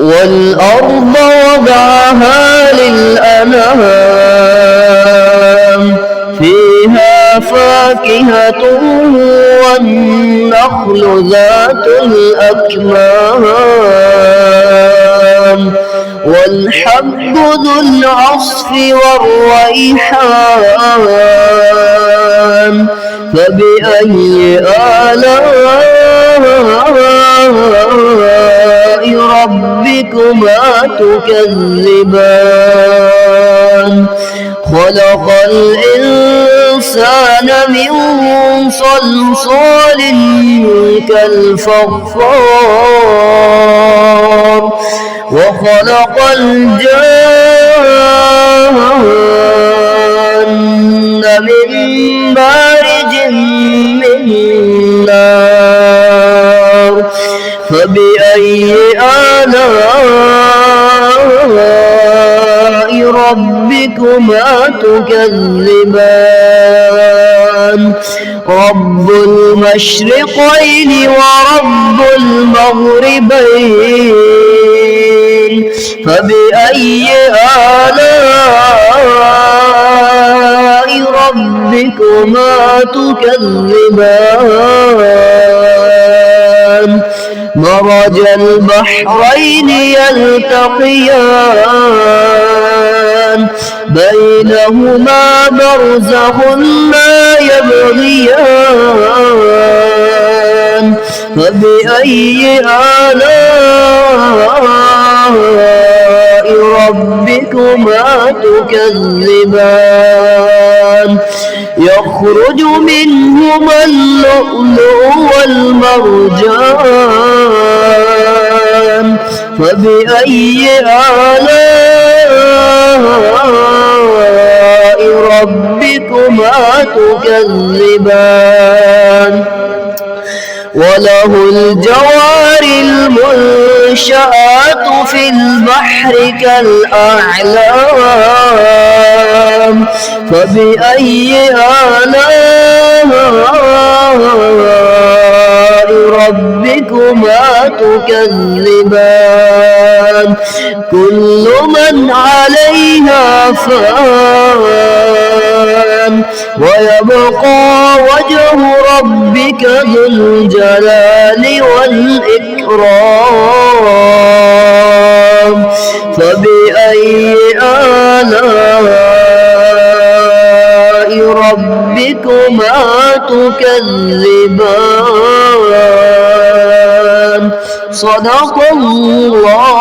والأرض وضعها للأنام فيها فاكهة والنخل ذات الأكمام والحب ذو العصف والريحان فبأي آلاء ربكما تكذبان خلق الإنسان من صلصال كالفخار وخلق الجان من مارج من نار فبأي آلاء ربكما تكذبان رب المشرقين ورب المغربين فبأي آلاء ربكما تكذبان مرج البحرين يلتقيان بينهما برزخ لا يبغيان فبأي آلاء ربكما تكذبان يخرج منهما اللؤلؤ والمرجان فبأي آلاء ربكما تكذبان وله الجوار المنشآت في البحر كالأعلام فبأي آلاء ربكما تكذبان كل من عليها فان ويبقى وجه ربك ذو الجلال والإكرام فبأي آلاء ربكما تكذبان صدق الله